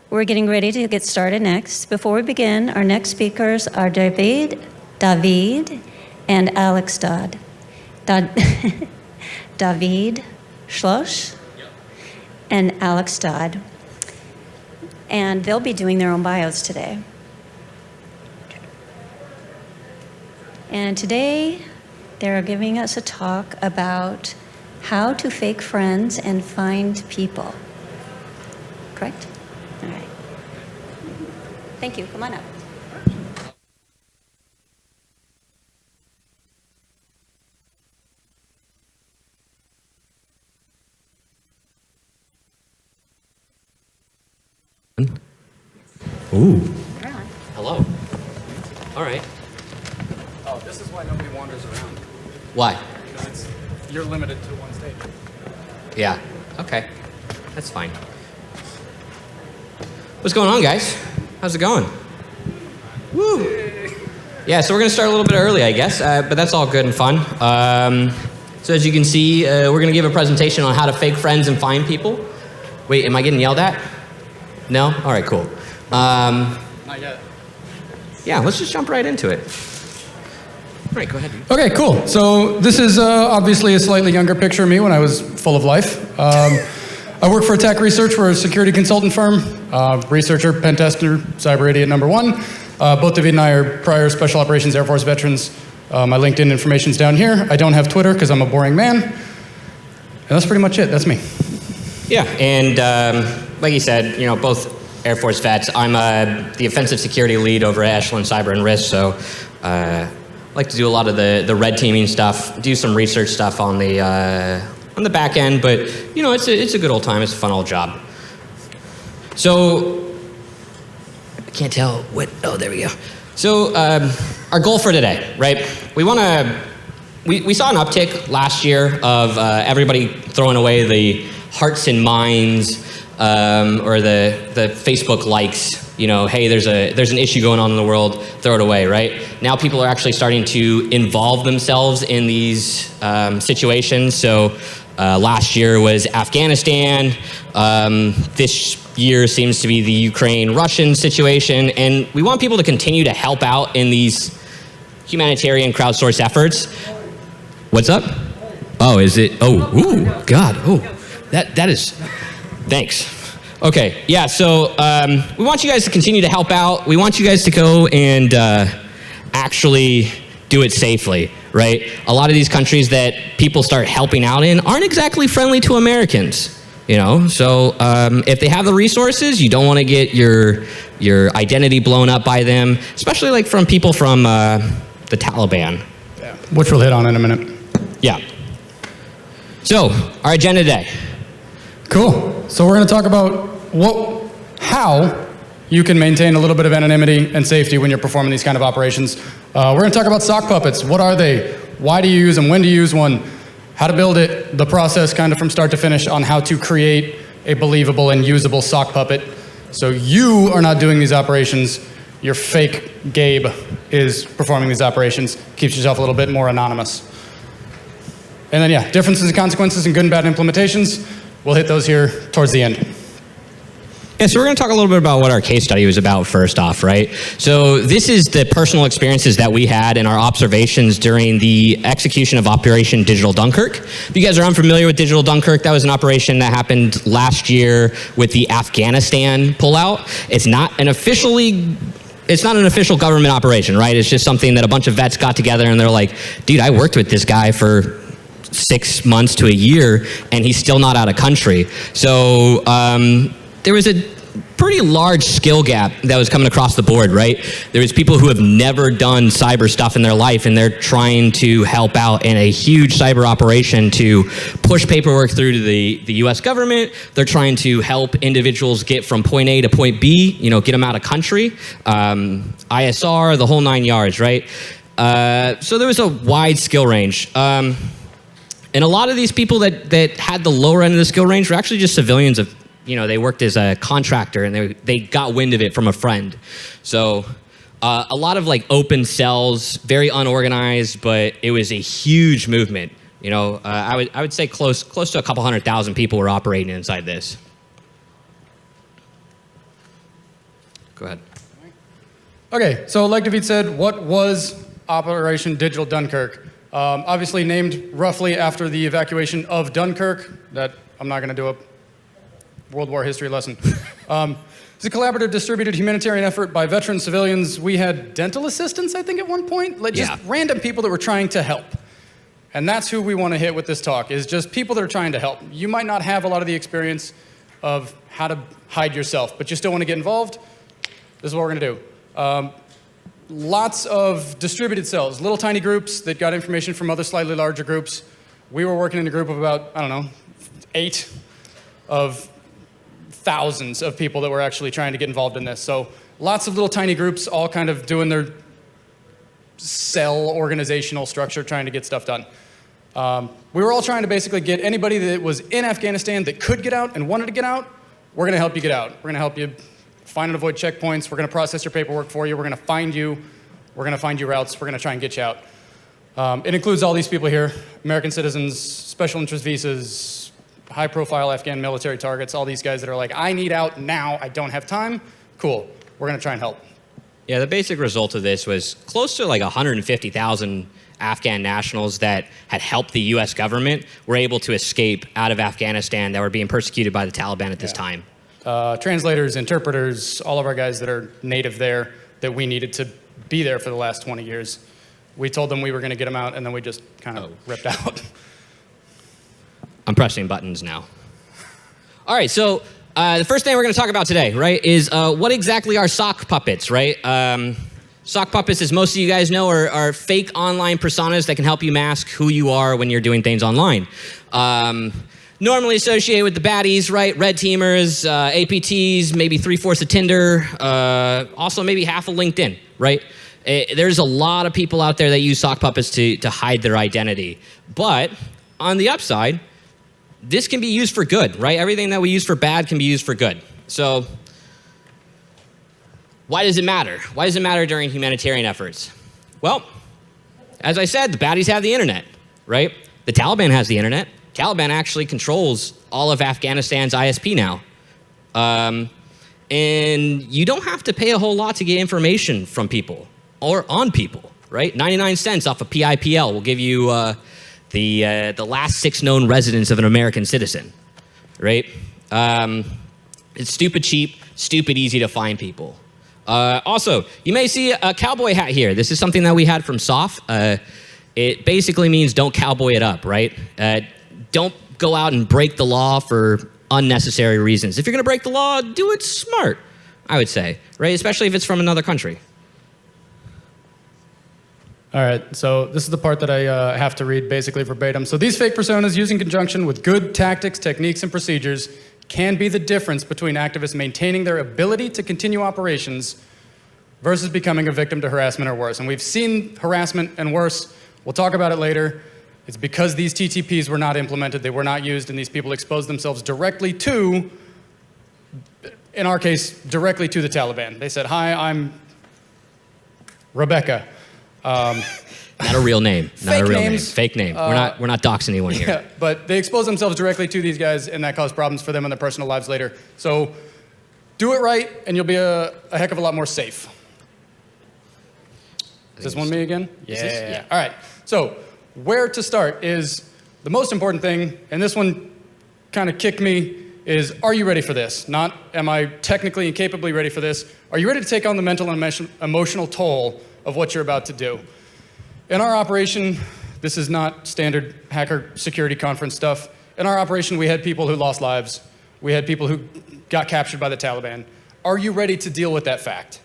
We're getting ready to get started next. Before we begin, our next speakers are Dahvid and Alex Dodd. Dahvid Schloss and Alex Dodd. And they'll be doing their own bios today. And today, they're giving us a talk about how to fake friends and find people. Correct? All right. Thank you. Come on up. Ooh. Hello. All right. Oh, this is why nobody wanders around. Why? Because you're limited to one stage. Yeah. Okay. That's fine. What's going on, guys? How's it going? Woo. Yeah, so we're going to start a little bit early, I guess, but that's all good and fun. So as you can see, we're going to give a presentation on how to fake friends and find people. Wait, am I getting yelled at? No? All right, cool. Not yet. Yeah, let's just jump right into it. All right, go ahead. Okay, cool. So this is obviously a slightly younger picture of me when I was full of life. I work for tech research for a security consultant firm. Researcher, pen tester, cyber idiot number one. Both David and I are prior Special Operations Air Force veterans. My LinkedIn information's down here. I don't have Twitter because I'm a boring man. And that's pretty much it. That's me. Yeah, and like you said, you know, both Air Force vets. I'm the offensive security lead over at Echelon Cyber and Risk, so I like to do a lot of the red teaming stuff, do some research stuff on the back end, but you know, it's a good old time. It's a fun old job. So I can't tell what. Oh, there we go. So our goal for today, right? We want to. We saw an uptick last year of everybody throwing away the hearts and minds or the Facebook likes. You know, hey, there's an issue going on in the world, throw it away, right? Now people are actually starting to involve themselves in these situations. So last year was Afghanistan. This year seems to be the Ukraine-Russian situation. And we want people to continue to help out in these humanitarian crowdsourced efforts. What's up? Oh, is it? Oh, ooh, God. Oh, that is, thanks. Okay, yeah, so we want you guys to continue to help out. We want you guys to go and actually do it safely, right? A lot of these countries that people start helping out in aren't exactly friendly to Americans, you know? So if they have the resources, you don't want to get your identity blown up by them, especially like from people from the Taliban. Yeah. Which we'll hit on in a minute. Yeah. So, our agenda today. Cool. So we're going to talk about how you can maintain a little bit of anonymity and safety when you're performing these kind of operations. We're going to talk about sock puppets. What are they? Why do you use them? When do you use one? How to build it, the process kind of from start to finish on how to create a believable and usable sock puppet. So you are not doing these operations. Your fake Gabe is performing these operations. Keeps yourself a little bit more anonymous. And then, yeah, differences and consequences and good and bad implementations. We'll hit those here towards the end. Yeah, so we're going to talk a little bit about what our case study was about first off, right? So this is the personal experiences that we had and our observations during the execution of Operation Digital Dunkirk. If you guys are unfamiliar with Digital Dunkirk, that was an operation that happened last year with the Afghanistan pullout. It's not an official government operation, right? It's just something that a bunch of vets got together and they're like, dude, I worked with this guy for 6 months to a year and he's still not out of country. So there was a pretty large skill gap that was coming across the board, right? There was people who have never done cyber stuff in their life and they're trying to help out in a huge cyber operation to push paperwork through to the US government. They're trying to help individuals get from point A to point B, you know, get them out of country, ISR, the whole 9 yards, right? So there was a wide skill range. And a lot of these people that had the lower end of the skill range were actually just civilians of, you know, they worked as a contractor and they got wind of it from a friend. So a lot of like open cells, very unorganized, but it was a huge movement. You know, I would say close to a couple 100,000 people were operating inside this. Go ahead. Okay, so like Dahvid said, what was Operation Digital Dunkirk? Obviously named roughly after the evacuation of Dunkirk. That I'm not going to do a World War history lesson. It's a collaborative distributed humanitarian effort by veteran civilians. We had dental assistants, I think, at one point, like just random people that were trying to help. And that's who we want to hit with this talk, is just people that are trying to help. You might not have a lot of the experience of how to hide yourself, but you still want to get involved. This is what we're going to do. Lots of distributed cells, little tiny groups that got information from other slightly larger groups. We were working in a group of about, I don't know, 8 of thousands of people that were actually trying to get involved in this. So lots of little tiny groups all kind of doing their cell organizational structure, trying to get stuff done. We were all trying to basically get anybody that was in Afghanistan that could get out and wanted to get out. We're going to help you get out. We're going to help you find and avoid checkpoints. We're going to process your paperwork for you. We're going to find you. We're going to find you routes. We're going to try and get you out. It includes all these people here: American citizens, special interest visas, high-profile Afghan military targets, all these guys that are like, I need out now. I don't have time. Cool. We're going to try and help. Yeah, the basic result of this was close to like 150,000 Afghan nationals that had helped the U.S. government were able to escape out of Afghanistan that were being persecuted by the Taliban at this time. Translators, interpreters, all of our guys that are native there that we needed to be there for the last 20 years. We told them we were going to get them out, and then we just kind of ripped out. I'm pressing buttons now. All right, so the first thing we're going to talk about today, right, is what exactly are sock puppets, right? Sock puppets, as most of you guys know, are fake online personas that can help you mask who you are when you're doing things online. Normally associated with the baddies, right? Red teamers, APTs, maybe 3/4 of Tinder, also maybe half of LinkedIn, right? There's a lot of people out there that use sock puppets to hide their identity. But on the upside, this can be used for good, right? Everything that we use for bad can be used for good. So why does it matter? Why does it matter during humanitarian efforts? Well, as I said, the baddies have the internet, right? The Taliban has the internet. Taliban actually controls all of Afghanistan's ISP now. And you don't have to pay a whole lot to get information from people or on people, right? 99 cents off a PIPL will give you the last 6 known residents of an American citizen, right? It's stupid cheap, stupid easy to find people. Also, you may see a cowboy hat here. This is something that we had from SOF. It basically means don't cowboy it up, right? Don't go out and break the law for unnecessary reasons. If you're going to break the law, do it smart, I would say, right? Especially if it's from another country. All right, so this is the part that I have to read basically verbatim. So these fake personas, used in conjunction with good tactics, techniques, and procedures, can be the difference between activists maintaining their ability to continue operations versus becoming a victim to harassment or worse. And we've seen harassment and worse. We'll talk about it later. It's because these TTPs were not implemented, they were not used, and these people exposed themselves directly to, in our case, directly to the Taliban. They said, hi, I'm Rebecca. Not a real name. Not a real name. Fake name. We're not doxing anyone here. Yeah, but they exposed themselves directly to these guys, and that caused problems for them in their personal lives later. So do it right, and you'll be a heck of a lot more safe. Is this one me again? Yeah. All right. So where to start is the most important thing, and this one kind of kicked me, is are you ready for this? Not am I technically and capably ready for this. Are you ready to take on the mental and emotional toll of what you're about to do? In our operation, this is not standard hacker security conference stuff. In our operation, we had people who lost lives. We had people who got captured by the Taliban. Are you ready to deal with that fact?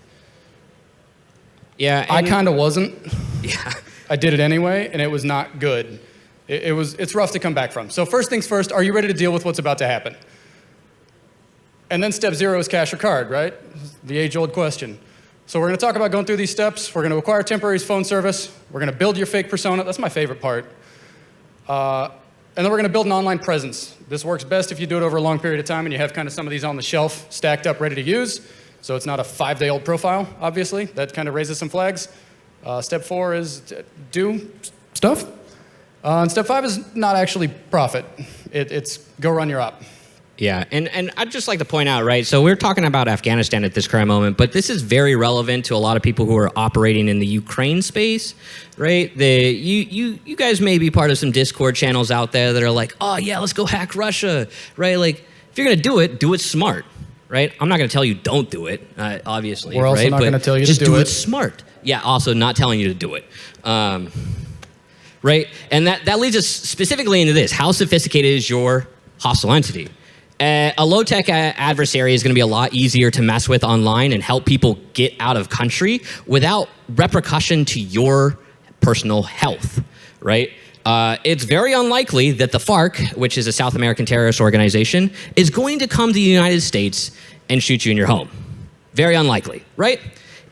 Yeah. I kind of wasn't. Yeah. I did it anyway, and it was not good. It's rough to come back from. So first things first, are you ready to deal with what's about to happen? And then step 0 is cash or card, right? The age-old question. So we're going to talk about going through these steps. We're going to acquire temporary phone service. We're going to build your fake persona. That's my favorite part. And then we're going to build an online presence. This works best if you do it over a long period of time and you have kind of some of these on the shelf stacked up ready to use. So it's not a 5-day-old profile, obviously. That kind of raises some flags. Step 4 is do stuff. And step 5 is not actually profit. It's go run your op. Yeah, and I'd just like to point out, right, so we're talking about Afghanistan at this current moment, but this is very relevant to a lot of people who are operating in the Ukraine space, right? You guys may be part of some Discord channels out there that are like, oh yeah, let's go hack Russia, right? Like, if you're gonna do it smart, right? I'm not gonna tell you don't do it, obviously, We're also right? not gonna tell you to just do it. smart. Yeah, also not telling you to do it. Right? And that leads us specifically into this. How sophisticated is your hostile entity? A low-tech adversary is going to be a lot easier to mess with online and help people get out of country without repercussion to your personal health, right? It's very unlikely that the FARC, which is a South American terrorist organization, is going to come to the United States and shoot you in your home. Very unlikely, right?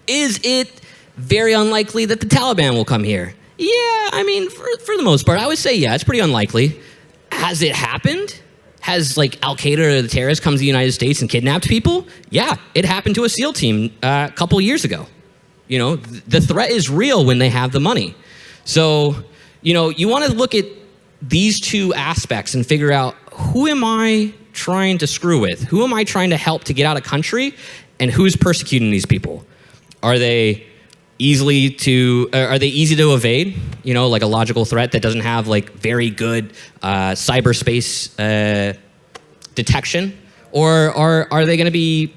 Is it very unlikely that the Taliban will come here? Yeah, I mean, for the most part, I would say yeah, it's pretty unlikely. Has it happened? Has like Al-Qaeda or the terrorists come to the United States and kidnapped people? Yeah, it happened to a SEAL team a couple years ago. You know, the threat is real when they have the money. So, you know, you want to look at these two aspects and figure out, who am I trying to screw with? Who am I trying to help to get out of country? And who's persecuting these people? Are they easy to evade? You know, like a logical threat that doesn't have like very good cyberspace detection, or are they going to be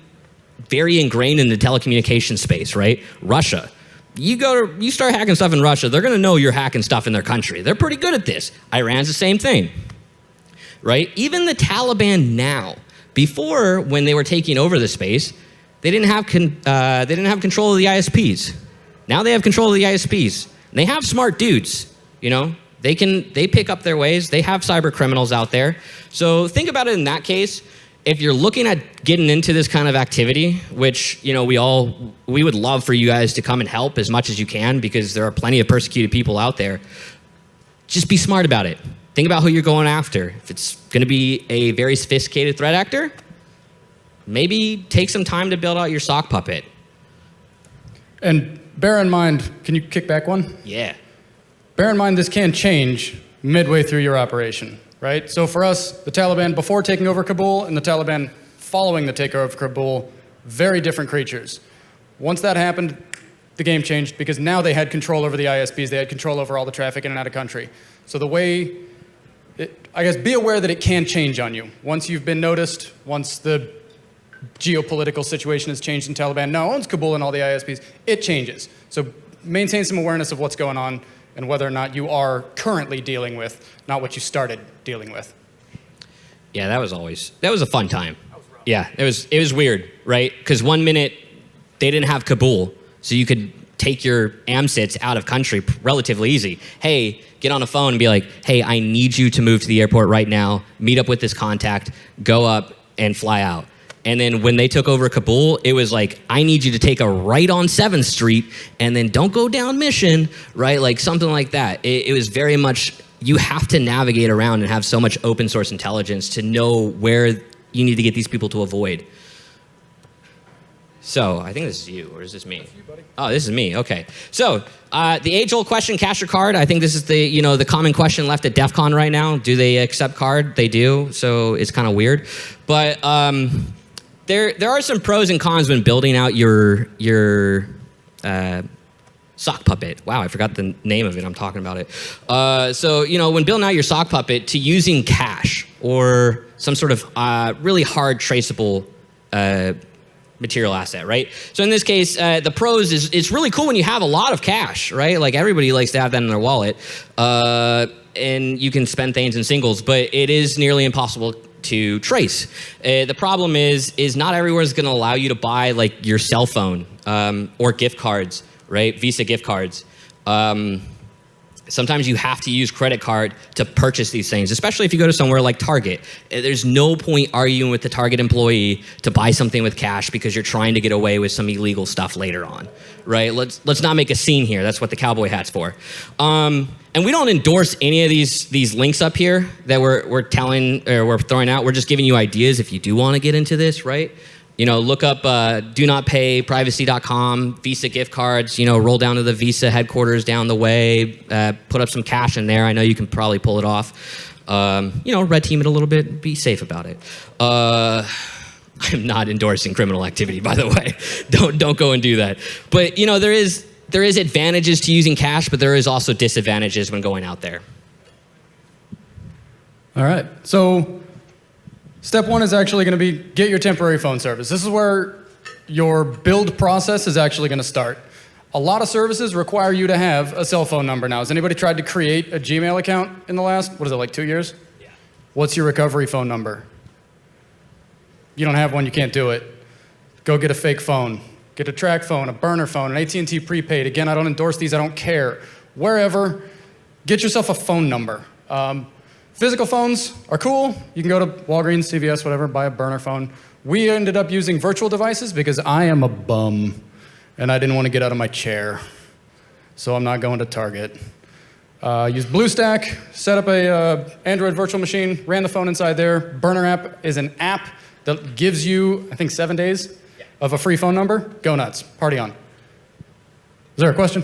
very ingrained in the telecommunications space? Right, Russia. You start hacking stuff in Russia, they're going to know you're hacking stuff in their country. They're pretty good at this. Iran's the same thing, right? Even the Taliban now, before when they were taking over the space, they didn't have control of the ISPs. Now they have control of the ISPs. They have smart dudes, you know. They pick up their ways. They have cyber criminals out there. So think about it in that case. If you're looking at getting into this kind of activity, which, you know, we would love for you guys to come and help as much as you can, because there are plenty of persecuted people out there. Just be smart about it. Think about who you're going after. If it's going to be a very sophisticated threat actor, maybe take some time to build out your sock puppet. And bear in mind, can you kick back one? Yeah. Bear in mind, this can change midway through your operation, right? So for us, the Taliban before taking over Kabul and the Taliban following the takeover of Kabul, very different creatures. Once that happened, the game changed, because now they had control over the ISPs. They had control over all the traffic in and out of country. So I guess be aware that it can change on you. Once you've been noticed, once the geopolitical situation has changed in Taliban now owns Kabul and all the ISPs, it changes. So maintain some awareness of what's going on and whether or not you are currently dealing with, not what you started dealing with. Yeah, that was a fun time. Yeah, it was weird, right? Because 1 minute they didn't have Kabul, so you could take your AMSITs out of country relatively easy. Hey, get on a phone and be like, hey, I need you to move to the airport right now, meet up with this contact, go up and fly out. And then when they took over Kabul, it was like, I need you to take a right on 7th Street and then don't go down Mission, right? Like something like that. It was very much, you have to navigate around and have so much open source intelligence to know where you need to get these people to avoid. So I think this is you, or is this me? That's you, buddy. Oh, this is me. Okay. So the age-old question, cash or card? I think this is the common question left at DEF CON right now. Do they accept card? They do. So it's kind of weird, but there are some pros and cons when building out your sock puppet. Wow, I forgot the name of it. I'm talking about it. So when building out your sock puppet, to using cash or some sort of really hard traceable material asset, right? So in this case, the pros is it's really cool when you have a lot of cash, right? Like everybody likes to have that in their wallet, and you can spend things in singles, but it is nearly impossible to trace. The problem is not everywhere is going to allow you to buy like your cell phone or gift cards, right? Visa gift cards. Sometimes you have to use credit card to purchase these things, especially if you go to somewhere like Target. There's no point arguing with the Target employee to buy something with cash because you're trying to get away with some illegal stuff later on, right? Let's not make a scene here. That's what the cowboy hat's for. And we don't endorse any of these links up here that we're throwing out. We're just giving you ideas if you do want to get into this, right? Look up do not pay, privacy.com, Visa gift cards, roll down to the Visa headquarters down the way, put up some cash in there. I know you can probably pull it off. Red team it a little bit, be safe about it. I'm not endorsing criminal activity, by the way. Don't go and do that. But, there is advantages to using cash, but there is also disadvantages when going out there. All right. So step one is actually going to be get your temporary phone service. This is where your build process is actually going to start. A lot of services require you to have a cell phone number now. Has anybody tried to create a Gmail account in the last, 2 years? Yeah. What's your recovery phone number? You don't have one, you can't do it. Go get a fake phone. Get a track phone, a burner phone, an AT&T prepaid. Again, I don't endorse these, I don't care. Wherever, get yourself a phone number. Physical phones are cool. You can go to Walgreens, CVS, whatever, buy a burner phone. We ended up using virtual devices because I am a bum and I didn't want to get out of my chair. So I'm not going to Target. Used BlueStack, set up a Android virtual machine, ran the phone inside there. Burner app is an app that gives you, I think, 7 days of a free phone number. Go nuts, party on. Is there a question?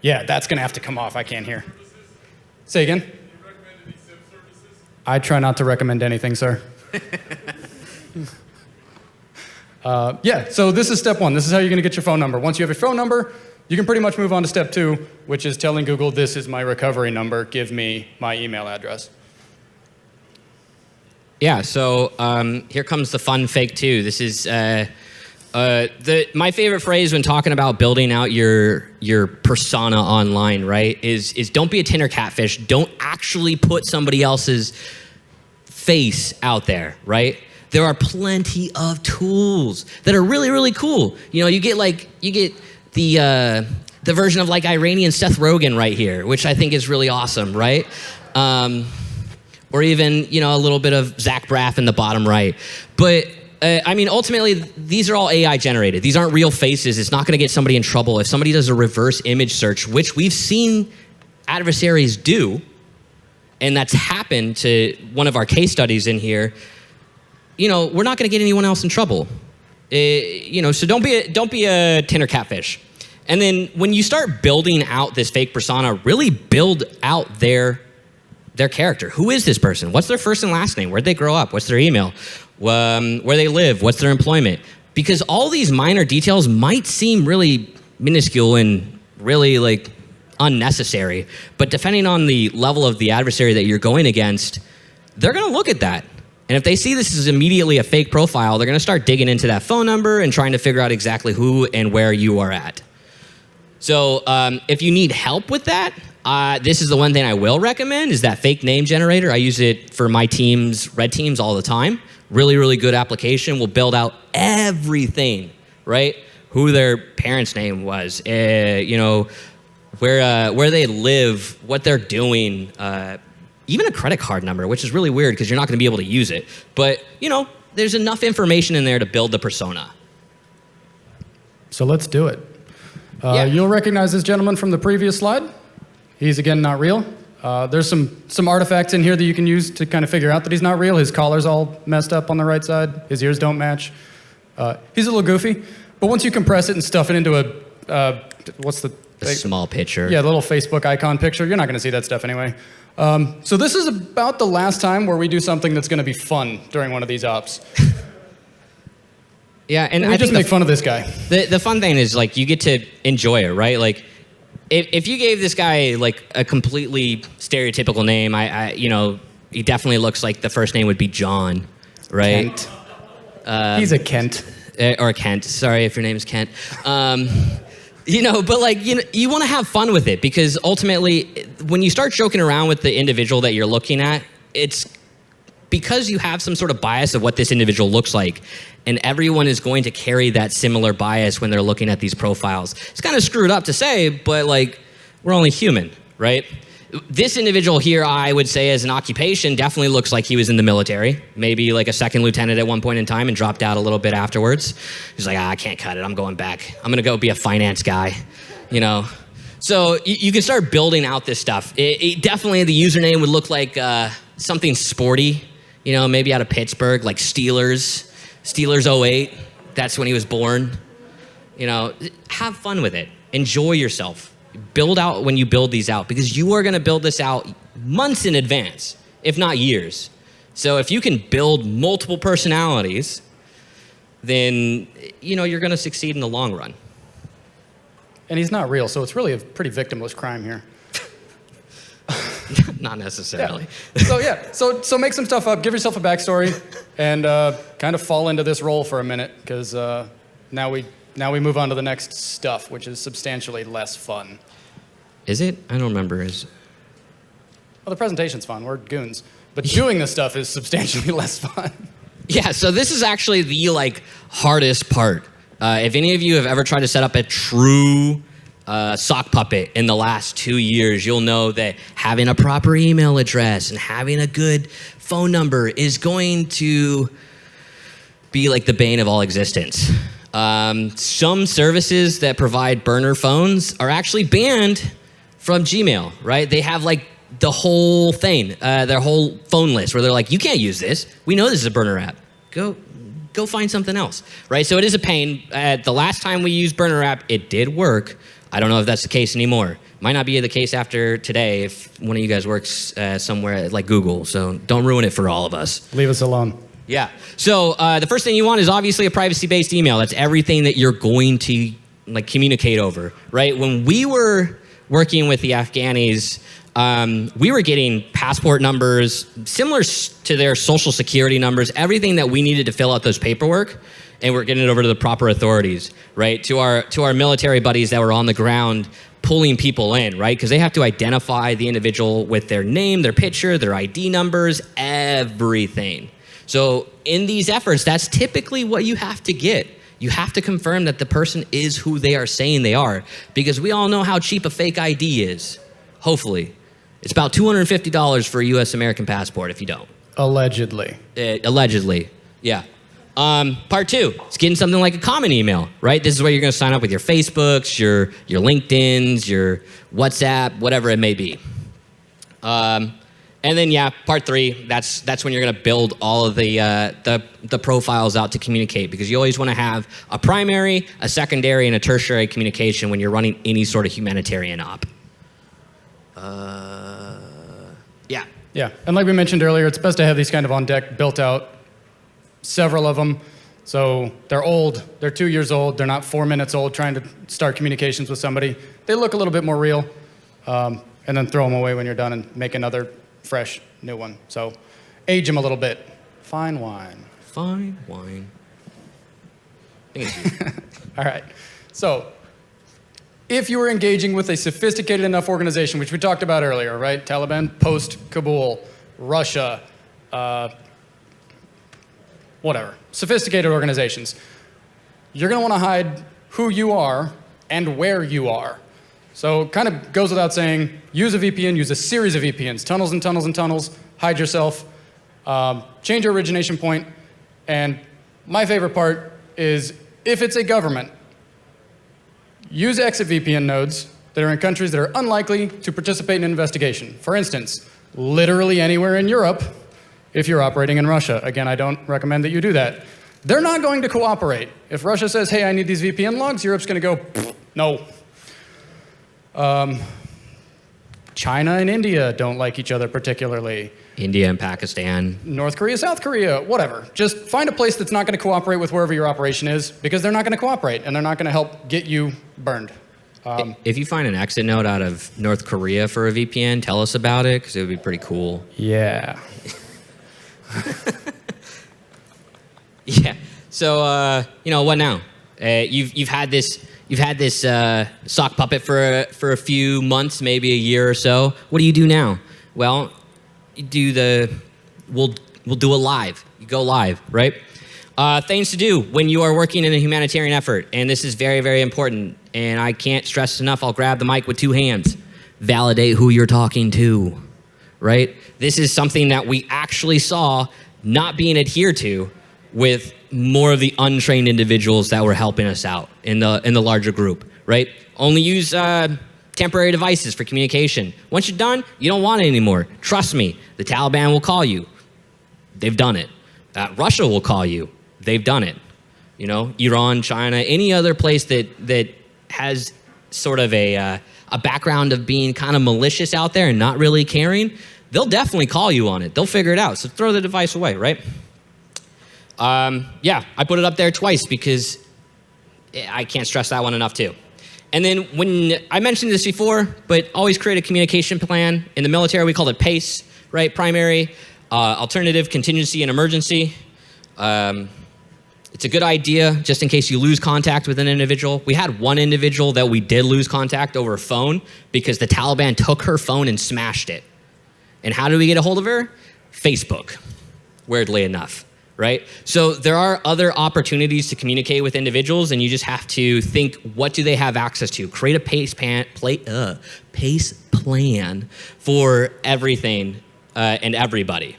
Yeah, that's gonna have to come off, I can't hear. Say again? I try not to recommend anything, sir. So this is step one. This is how you're going to get your phone number. Once you have your phone number, you can pretty much move on to step two, which is telling Google, this is my recovery number, give me my email address. Yeah, so here comes the fun fake two. This is my favorite phrase when talking about building out your persona online, right, is don't be a Tinder catfish. Don't actually put somebody else's face out there, right? There are plenty of tools that are really, really cool. You get the version of like Iranian Seth Rogen right here, which I think is really awesome, right? Or even, a little bit of Zach Braff in the bottom right. But ultimately, these are all AI generated. These aren't real faces. It's not going to get somebody in trouble. If somebody does a reverse image search, which we've seen adversaries do, and that's happened to one of our case studies in here, we're not going to get anyone else in trouble. So don't be a Tinder catfish. And then when you start building out this fake persona, really build out their character. Who is this person? What's their first and last name? Where'd they grow up? What's their email? Where they live? What's their employment? Because all these minor details might seem really minuscule and really unnecessary, but depending on the level of the adversary that you're going against, they're going to look at that. And if they see this is immediately a fake profile, they're going to start digging into that phone number and trying to figure out exactly who and where you are at. So if you need help with that, this is the one thing I will recommend is that fake name generator. I use it for my teams, red teams, all the time. Really, really good application. Will build out everything, right? Who their parents' name was, where they live, what they're doing, even a credit card number, which is really weird because you're not going to be able to use it. But, there's enough information in there to build the persona. So let's do it. You'll recognize this gentleman from the previous slide. He's, again, not real. There's some artifacts in here that you can use to kind of figure out that he's not real. His collar's all messed up on the right side. His ears don't match. He's a little goofy. But once you compress it and stuff it into a small picture. Yeah, the little Facebook icon picture. You're not going to see that stuff anyway. So this is about the last time where we do something that's going to be fun during one of these ops. Yeah, and I just make fun of this guy. The fun thing is you get to enjoy it, right? If you gave this guy a completely stereotypical name, he definitely looks like the first name would be John, right? Kent. He's a Kent. Or Kent. Sorry if your name's Kent. But you want to have fun with it because ultimately, when you start joking around with the individual that you're looking at, it's because you have some sort of bias of what this individual looks like, and everyone is going to carry that similar bias when they're looking at these profiles. It's kind of screwed up to say, but we're only human, right? This individual here, I would say as an occupation, definitely looks like he was in the military, maybe a second lieutenant at one point in time and dropped out a little bit afterwards. He's like, I can't cut it, I'm going back. I'm gonna go be a finance guy, So you can start building out this stuff. It definitely, the username would look like something sporty, maybe out of Pittsburgh, like Steelers 08. That's when he was born. Have fun with it. Enjoy yourself. Build out when you build these out because you are going to build this out months in advance. if not years. So if you can build multiple personalities, then you're going to succeed in the long run. And he's not real, so it's really a pretty victimless crime here. Not necessarily. Yeah. So make some stuff up, give yourself a backstory, and kind of fall into this role for a minute, because now we move on to the next stuff, which is substantially less fun. Is it? I don't remember. Well, the presentation's fun. We're goons. But doing this stuff is substantially less fun. Yeah, so this is actually the hardest part. If any of you have ever tried to set up a true sock puppet in the last 2 years, you'll know that having a proper email address and having a good phone number is going to be like the bane of all existence. Some services that provide burner phones are actually banned from Gmail, right? They have the whole thing, their whole phone list, where they're like, you can't use this. We know this is a burner app. Go find something else, right? So it is a pain. The last time we used burner app, it did work. I don't know if that's the case anymore. Might not be the case after today if one of you guys works somewhere like Google. So don't ruin it for all of us. Leave us alone. Yeah. So the first thing you want is obviously a privacy-based email. That's everything that you're going to communicate over, right? When we were working with the Afghanis, we were getting passport numbers similar to their social security numbers, everything that we needed to fill out those paperwork, and we're getting it over to the proper authorities, right? To our military buddies that were on the ground pulling people in, right? Because they have to identify the individual with their name, their picture, their ID numbers, everything. So in these efforts, that's typically what you have to get. You have to confirm that the person is who they are saying they are, because we all know how cheap a fake ID is, hopefully. It's about $250 for a U.S. American passport if you don't. Allegedly. Allegedly, yeah. Part two, it's getting something like a common email, right? This is where you're going to sign up with your Facebooks, your LinkedIns, your WhatsApp, whatever it may be. And then, yeah, part three, that's when you're going to build all of the profiles out to communicate, because you always want to have a primary, a secondary, and a tertiary communication when you're running any sort of humanitarian op. Yeah. Yeah, and like we mentioned earlier, it's best to have these kind of on deck built out, several of them. So they're old, they're 2 years old, they're not 4 minutes old trying to start communications with somebody. They look a little bit more real, and then throw them away when you're done and make another fresh new one. So age them a little bit. Fine wine. Fine wine. Thank you. All right, so if you were engaging with a sophisticated enough organization, which we talked about earlier, right? Taliban, post-Kabul, Russia, whatever. Sophisticated organizations. You're going to want to hide who you are and where you are. So kind of goes without saying, use a VPN, use a series of VPNs, tunnels and tunnels and tunnels, hide yourself, change your origination point, and my favorite part is if it's a government, use exit VPN nodes that are in countries that are unlikely to participate in an investigation. For instance, literally anywhere in Europe, if you're operating in Russia. Again, I don't recommend that you do that. They're not going to cooperate. If Russia says, hey, I need these VPN logs, Europe's going to go, no. China and India don't like each other particularly. India and Pakistan. North Korea, South Korea, whatever. Just find a place that's not going to cooperate with wherever your operation is, because they're not going to cooperate, and they're not going to help get you burned. If you find an exit node out of North Korea for a VPN, tell us about it, because it would be pretty cool. Yeah. Yeah. So, what now? You've had this sock puppet for a few months, maybe a year or so. What do you do now? Well, you do we'll do it live. You go live, right? Things to do when you are working in a humanitarian effort, and this is very, very important, and I can't stress enough, I'll grab the mic with two hands. Validate who you're talking to, right? This is something that we actually saw not being adhered to with more of the untrained individuals that were helping us out in the larger group, right? Only use temporary devices for communication. Once you're done, you don't want it anymore. Trust me, the Taliban will call you. They've done it. Russia will call you. They've done it. Iran, China, any other place that has sort of a background of being kind of malicious out there and not really caring, they'll definitely call you on it. They'll figure it out. So throw the device away, right? Yeah, I put it up there twice because I can't stress that one enough too. And then when I mentioned this before, but always create a communication plan. In the military, we called it PACE, right? Primary, alternative, contingency, and emergency. It's a good idea just in case you lose contact with an individual. We had one individual that we did lose contact over a phone because the Taliban took her phone and smashed it. And how did we get a hold of her? Facebook, weirdly enough, right? So there are other opportunities to communicate with individuals, and you just have to think, what do they have access to? Create a PACE plan for everything and everybody.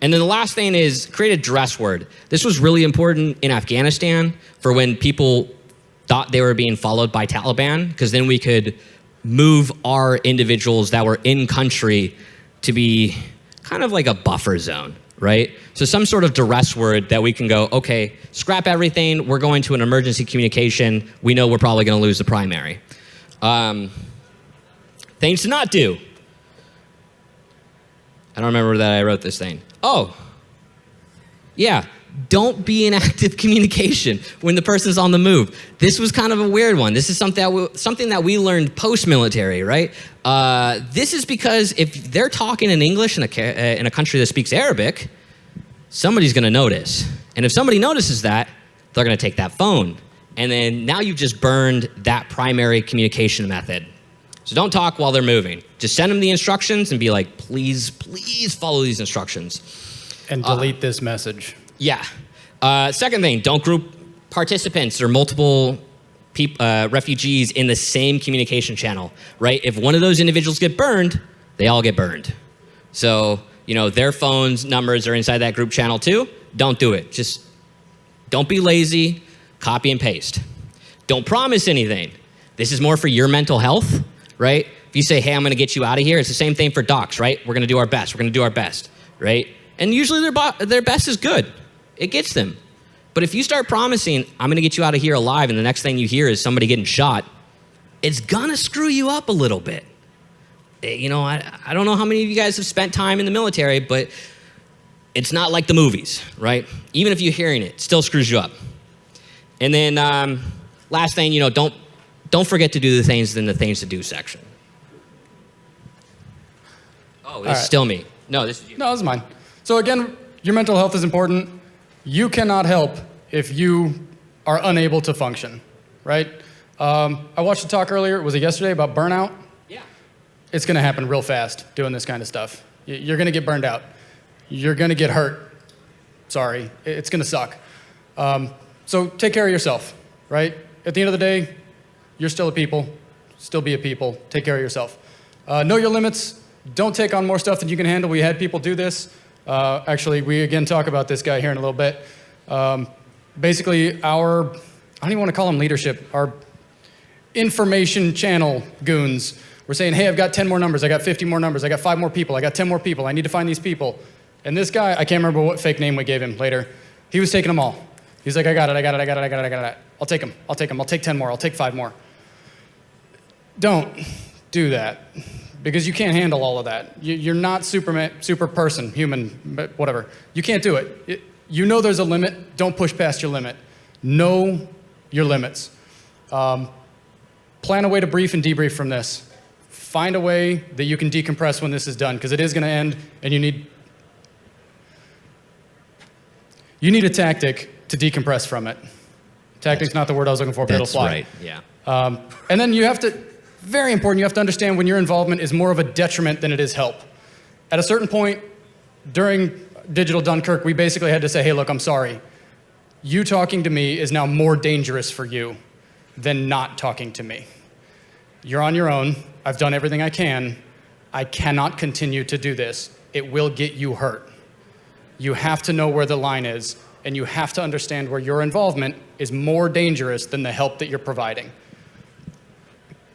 And then the last thing is create a dress word. This was really important in Afghanistan for when people thought they were being followed by Taliban, because then we could move our individuals that were in country to be kind of like a buffer zone, right? So some sort of duress word that we can go, okay, scrap everything, we're going to an emergency communication, we know we're probably gonna lose the primary. Things to not do. I don't remember that I wrote this thing. Oh, yeah, don't be in active communication when the person's on the move. This was kind of a weird one. This is something that we learned post-military, right? This is because if they're talking in English in a country that speaks Arabic, somebody's gonna notice. And if somebody notices that, they're gonna take that phone. And then now you've just burned that primary communication method. So don't talk while they're moving. Just send them the instructions and be like, please, please follow these instructions. And delete this message. Yeah. Second thing, don't group participants or multiple refugees in the same communication channel, right? If one of those individuals get burned, they all get burned. So, you know, their phones, numbers are inside that group channel too. Don't do it. Just don't be lazy, copy and paste. Don't promise anything. This is more for your mental health, right? If you say, hey, I'm gonna get you out of here, it's the same thing for docs, right? We're gonna do our best, we're gonna do our best, right? And usually their best is good. It gets them. But if you start promising, I'm gonna get you out of here alive, and the next thing you hear is somebody getting shot, it's gonna screw you up a little bit. You know, I don't know how many of you guys have spent time in the military, but it's not like the movies, right? Even if you're hearing it, it still screws you up. And then last thing, you know, don't forget to do the things in the things to do section. Oh, this is still me. No, this is you. No, this is mine. So again, your mental health is important. You cannot help if you are unable to function, right? I watched a talk earlier, was it yesterday, about burnout? Yeah. It's gonna happen real fast doing this kind of stuff. You're gonna get burned out. You're gonna get hurt. Sorry, it's gonna suck. So take care of yourself, right? At the end of the day, you're still a people, still be a people, take care of yourself. Know your limits, don't take on more stuff than you can handle. We had people do this. Actually, we again talk about this guy here in a little bit. Basically, I don't even want to call him leadership, our information channel goons. We're saying, hey, I've got 10 more numbers, I got 50 more numbers, I got 5 more people, I got 10 more people, I need to find these people. And this guy, I can't remember what fake name we gave him later, he was taking them all. He's like, I got it. I'll take them, I'll take 10 more, I'll take 5 more. Don't do that, because you can't handle all of that. You're not super person, human, whatever. You can't do it. You know there's a limit, don't push past your limit. Know your limits. Plan a way to brief and debrief from this. Find a way that you can decompress when this is done, because it is gonna end, and you need a tactic to decompress from it. Tactic's not the word I was looking for, but it'll fly. That's right, yeah. And then you have to, very important, you have to understand when your involvement is more of a detriment than it is help. At a certain point, during Digital Dunkirk, we basically had to say, hey, look, I'm sorry. You talking to me is now more dangerous for you than not talking to me. You're on your own. I've done everything I can. I cannot continue to do this. It will get you hurt. You have to know where the line is, and you have to understand where your involvement is more dangerous than the help that you're providing.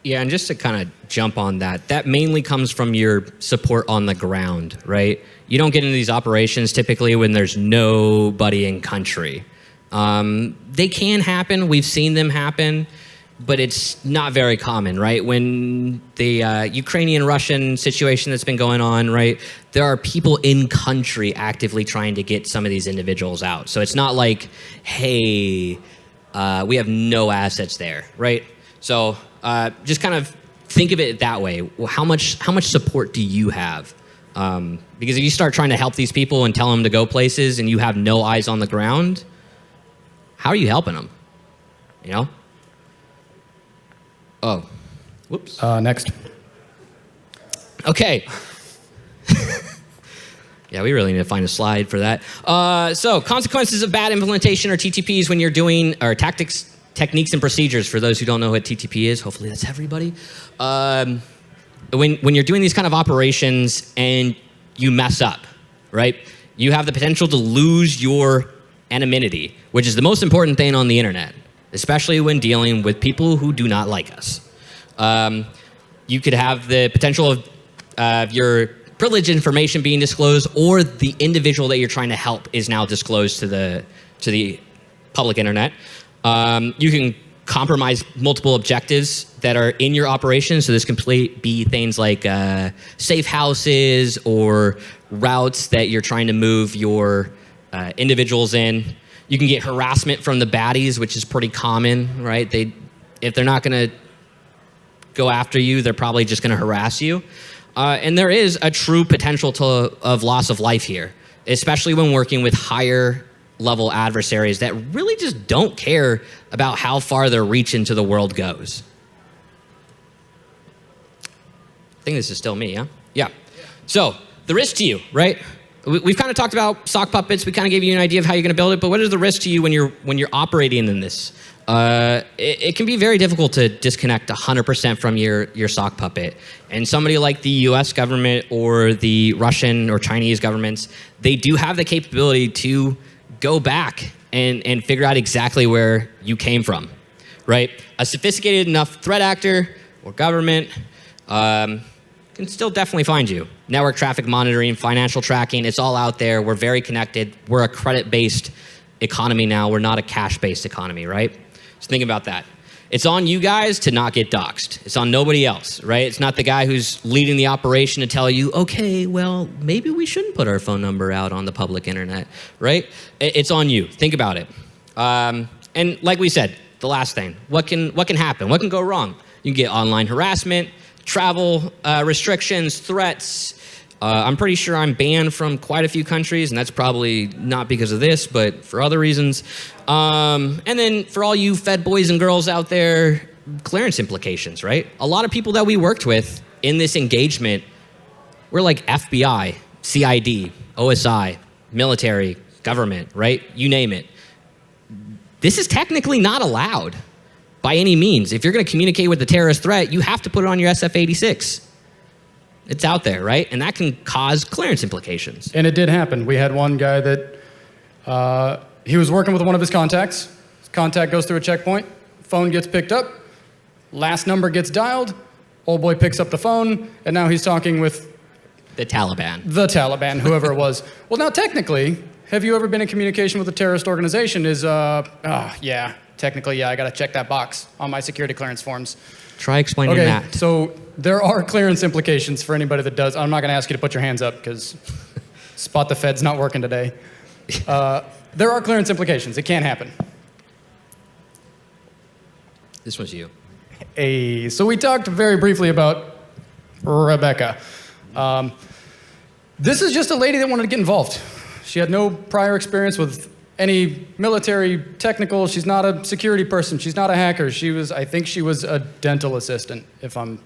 Yeah, and just to kind of jump on that, that mainly comes from your support on the ground, right? You don't get into these operations typically when there's nobody in country. They can happen, we've seen them happen, but it's not very common, right? When the Ukrainian-Russian situation that's been going on, right, there are people in country actively trying to get some of these individuals out. So it's not like, hey, we have no assets there, right? So just kind of think of it that way. Well, how much support do you have? Because if you start trying to help these people and tell them to go places and you have no eyes on the ground, how are you helping them? You know? Oh, whoops. Next. Okay. Yeah, we really need to find a slide for that. So consequences of bad implementation or TTPs when you're doing, or tactics, techniques and procedures for those who don't know what TTP is. Hopefully that's everybody. When you're doing these kind of operations and you mess up, right? You have the potential to lose your anonymity, which is the most important thing on the internet, especially when dealing with people who do not like us. You could have the potential of your privileged information being disclosed, or the individual that you're trying to help is now disclosed to the public internet. You can compromise multiple objectives that are in your operation. So this can be things like safe houses or routes that you're trying to move your individuals in. You can get harassment from the baddies, which is pretty common, right? If they're not going to go after you, they're probably just going to harass you. And there is a true potential of loss of life here, especially when working with higher level adversaries that really just don't care about how far their reach into the world goes. I think this is still me, yeah? Yeah. So the risk to you, right? We've kind of talked about sock puppets. We kind of gave you an idea of how you're going to build it, but what is the risk to you when you're operating in this? It can be very difficult to disconnect 100% from your sock puppet. And somebody like the US government or the Russian or Chinese governments, they do have the capability to go back and figure out exactly where you came from, right? A sophisticated enough threat actor or government can still definitely find you. Network traffic monitoring, financial tracking, it's all out there. We're very connected. We're a credit-based economy now. We're not a cash-based economy, right? So think about that. It's on you guys to not get doxxed. It's on nobody else, right? It's not the guy who's leading the operation to tell you, okay, well, maybe we shouldn't put our phone number out on the public internet, right? It's on you. Think about it. And like we said, the last thing, what can happen? What can go wrong? You can get online harassment, travel restrictions, threats. I'm pretty sure I'm banned from quite a few countries, and that's probably not because of this, but for other reasons. And then for all you Fed boys and girls out there, clearance implications, right? A lot of people that we worked with in this engagement were like FBI, CID, OSI, military, government, right? You name it. This is technically not allowed by any means. If you're going to communicate with a terrorist threat, you have to put it on your SF-86. It's out there, right? And that can cause clearance implications. And it did happen. We had one guy that he was working with one of his contacts. His contact goes through a checkpoint. Phone gets picked up. Last number gets dialed. Old boy picks up the phone, and now he's talking with the Taliban. The Taliban, whoever it was. Well, now technically, have you ever been in communication with a terrorist organization? Yeah, technically, yeah, I got to check that box on my security clearance forms. Try explaining that. So there are clearance implications for anybody that does. I'm not going to ask you to put your hands up because Spot the Fed's not working today. There are clearance implications. It can happen. This was you. Hey, so we talked very briefly about Rebecca. This is just a lady that wanted to get involved. She had no prior experience with any military technical. She's not a security person. She's not a hacker. I think she was a dental assistant, if I'm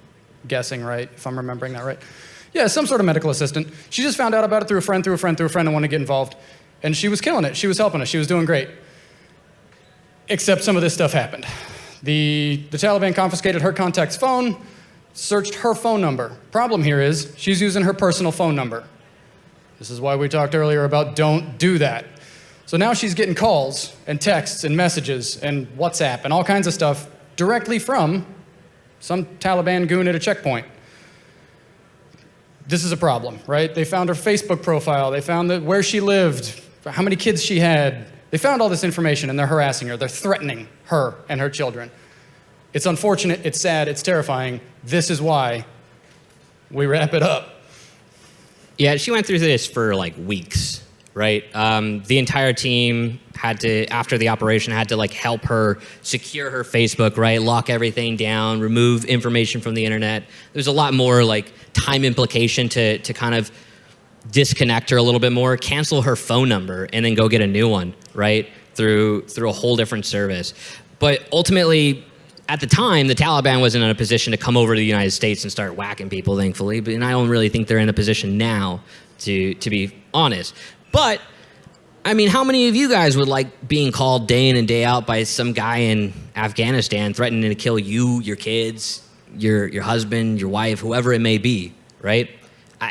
guessing right, if I'm remembering that right. Yeah, some sort of medical assistant. She just found out about it through a friend, and wanted to get involved. And she was killing it. She was helping us. She was doing great. Except some of this stuff happened. The Taliban confiscated her contact's phone, searched her phone number. Problem here is she's using her personal phone number. This is why we talked earlier about don't do that. So now she's getting calls and texts and messages and WhatsApp and all kinds of stuff directly from some Taliban goon at a checkpoint. This is a problem, right? They found her Facebook profile. They found where she lived, how many kids she had. They found all this information and they're harassing her. They're threatening her and her children. It's unfortunate, it's sad, it's terrifying. This is why we wrap it up. Yeah, she went through this for like weeks, right? The entire team had to, after the operation, had to like help her secure her Facebook, right? Lock everything down, remove information from the internet. There's a lot more like time implication to kind of disconnect her a little bit more, cancel her phone number, and then go get a new one, right? Through a whole different service. But ultimately, at the time, the Taliban wasn't in a position to come over to the United States and start whacking people, thankfully. And I don't really think they're in a position now, to be honest. But, I mean, how many of you guys would like being called day in and day out by some guy in Afghanistan threatening to kill you, your kids, your husband, your wife, whoever it may be, right?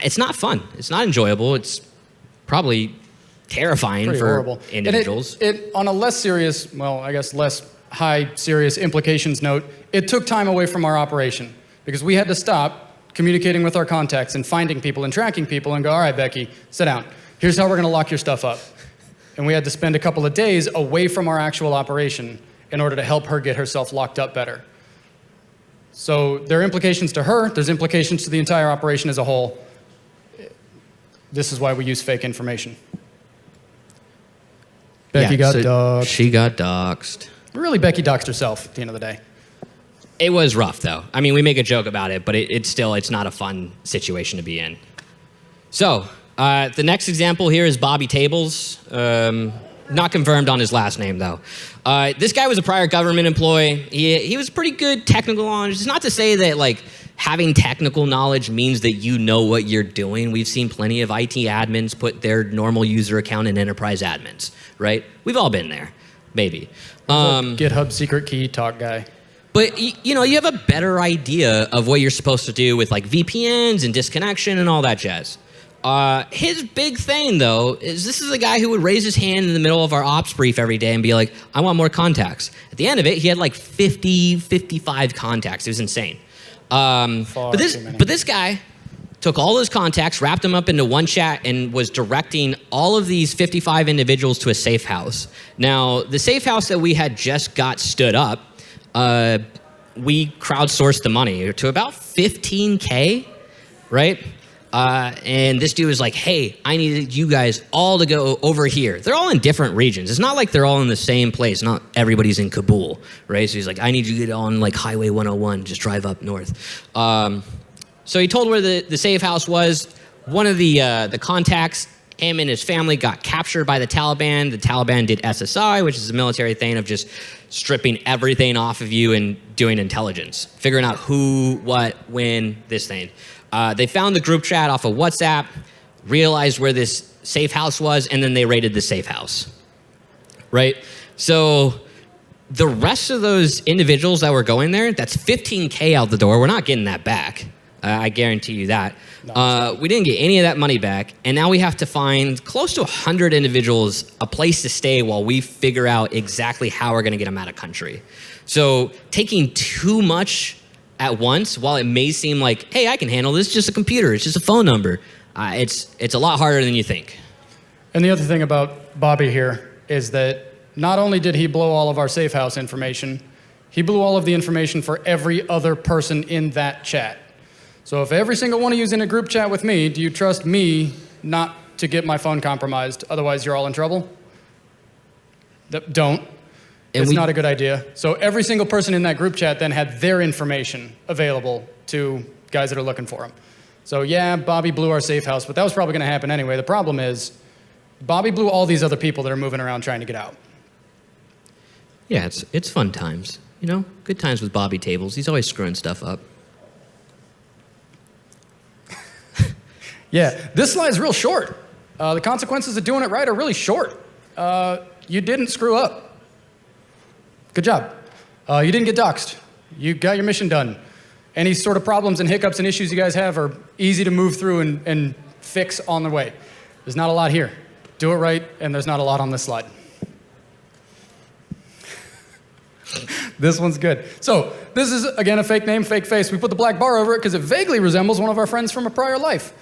It's not fun. It's not enjoyable. It's probably terrifying Pretty for horrible. individuals. And it, on a less serious, well, I guess less high serious implications note, it took time away from our operation because we had to stop communicating with our contacts and finding people and tracking people and go, all right, Becky, sit down. Here's how we're going to lock your stuff up. And we had to spend a couple of days away from our actual operation in order to help her get herself locked up better. So there are implications to her. There's implications to the entire operation as a whole. This is why we use fake information. Becky got doxxed. She got doxxed. Really, Becky doxed herself at the end of the day. It was rough, though. I mean, we make a joke about it, but it's not a fun situation to be in. So, the next example here is Bobby Tables. Not confirmed on his last name, though. This guy was a prior government employee. He was pretty good technical knowledge. It's not to say that, like, having technical knowledge means that you know what you're doing. We've seen plenty of IT admins put their normal user account in enterprise admins, right? We've all been there, maybe. GitHub secret key talk guy. But, you know, you have a better idea of what you're supposed to do with, like, VPNs and disconnection and all that jazz. His big thing, though, is this is a guy who would raise his hand in the middle of our ops brief every day and be like, I want more contacts. At the end of it, he had like 50, 55 contacts. It was insane. But this guy took all his contacts, wrapped them up into one chat, and was directing all of these 55 individuals to a safe house. Now, the safe house that we had just got stood up, we crowdsourced the money to about 15K, right? And this dude was like, hey, I need you guys all to go over here. They're all in different regions. It's not like they're all in the same place. Not everybody's in Kabul, right? So he's like, I need you to get on like Highway 101, just drive up north. So he told where the safe house was. One of the contacts, him and his family got captured by the Taliban. The Taliban did SSI, which is a military thing of just stripping everything off of you and doing intelligence, figuring out who, what, when, this thing. They found the group chat off of WhatsApp, realized where this safe house was, and then they raided the safe house, right? So the rest of those individuals that were going there, that's 15K out the door. We're not getting that back. I guarantee you that. We didn't get any of that money back, and now we have to find close to 100 individuals a place to stay while we figure out exactly how we're going to get them out of country. So taking too much at once, while it may seem like, hey, I can handle this, it's just a computer, it's just a phone number, it's a lot harder than you think. And the other thing about Bobby here is that not only did he blow all of our safe house information, he blew all of the information for every other person in that chat. So if every single one of you is in a group chat with me, do you trust me not to get my phone compromised? Otherwise, you're all in trouble? Don't. It's not a good idea. So every single person in that group chat then had their information available to guys that are looking for them. So yeah, Bobby blew our safe house, but that was probably going to happen anyway. The problem is, Bobby blew all these other people that are moving around trying to get out. Yeah, it's fun times. You know, good times with Bobby Tables. He's always screwing stuff up. Yeah, this slide's real short. The consequences of doing it right are really short. You didn't screw up. Good job. You didn't get doxxed. You got your mission done. Any sort of problems and hiccups and issues you guys have are easy to move through and fix on the way. There's not a lot here. Do it right, and there's not a lot on this slide. This one's good. So this is, again, a fake name, fake face. We put the black bar over it because it vaguely resembles one of our friends from a prior life.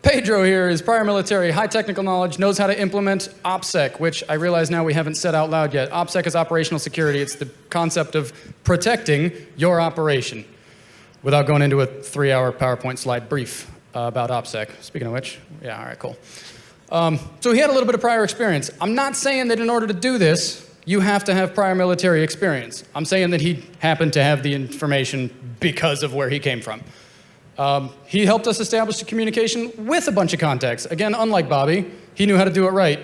Pedro here is prior military, high technical knowledge, knows how to implement OPSEC, which I realize now we haven't said out loud yet. OPSEC is operational security. It's the concept of protecting your operation. Without going into a 3-hour PowerPoint slide brief about OPSEC. Speaking of which, yeah, all right, cool. So he had a little bit of prior experience. I'm not saying that in order to do this, you have to have prior military experience. I'm saying that he happened to have the information because of where he came from. He helped us establish the communication with a bunch of contacts. Again, unlike Bobby, he knew how to do it right.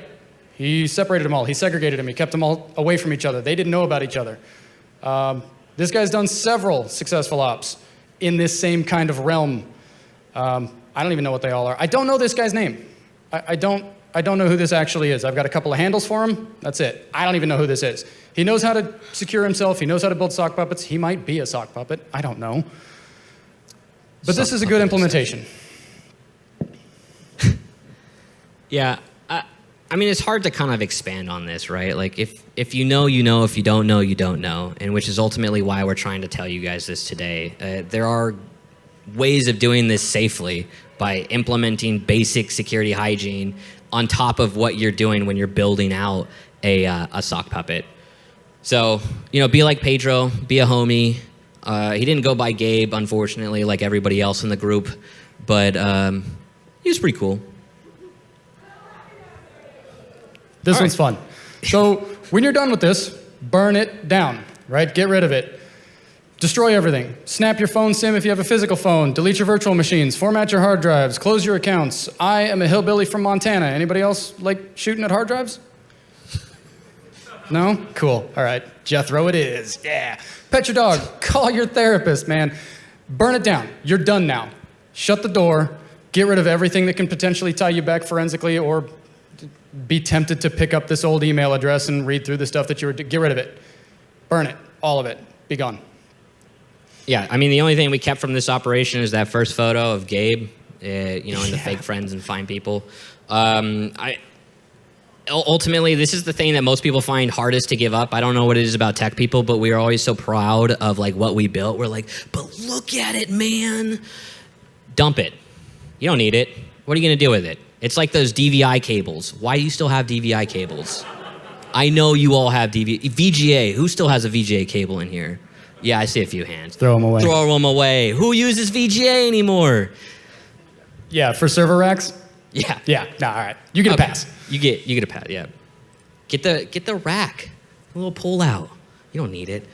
He separated them all. He segregated them. He kept them all away from each other. They didn't know about each other. This guy's done several successful ops in this same kind of realm. I don't even know what they all are. I don't know this guy's name. I don't know who this actually is. I've got a couple of handles for him. That's it. I don't even know who this is. He knows how to secure himself. He knows how to build sock puppets. He might be a sock puppet. I don't know. But this is a good implementation. Yeah, I mean, it's hard to kind of expand on this, right? Like, if you know, you know. If you don't know, you don't know. And which is ultimately why we're trying to tell you guys this today. There are ways of doing this safely by implementing basic security hygiene on top of what you're doing when you're building out a sock puppet. So, be like Pedro, be a homie. He didn't go by Gabe, unfortunately, like everybody else in the group, but he was pretty cool. This one's fun. So when you're done with this, burn it down, right? Get rid of it. Destroy everything. Snap your phone SIM if you have a physical phone. Delete your virtual machines. Format your hard drives. Close your accounts. I am a hillbilly from Montana. Anybody else like shooting at hard drives? No? Cool. All right. Jethro it is. Yeah. Pet your dog. Call your therapist, man. Burn it down. You're done now. Shut the door. Get rid of everything that can potentially tie you back forensically or be tempted to pick up this old email address and read through the stuff that you were... Get rid of it. Burn it. All of it. Be gone. Yeah, I mean, the only thing we kept from this operation is that first photo of Gabe, in the fake friends and fine people. Ultimately, this is the thing that most people find hardest to give up. I don't know what it is about tech people, but we are always so proud of like what we built. We're like, but look at it, man. Dump it. You don't need it. What are you going to do with it? It's like those DVI cables. Why do you still have DVI cables? I know you all have VGA. Who still has a VGA cable in here? Yeah, I see a few hands. Throw them away. Throw them away. Who uses VGA anymore? Yeah, for server racks? Yeah. Yeah, no, all right. You get a pass. You get a pass, yeah. Get the rack. A little pull out. You don't need it.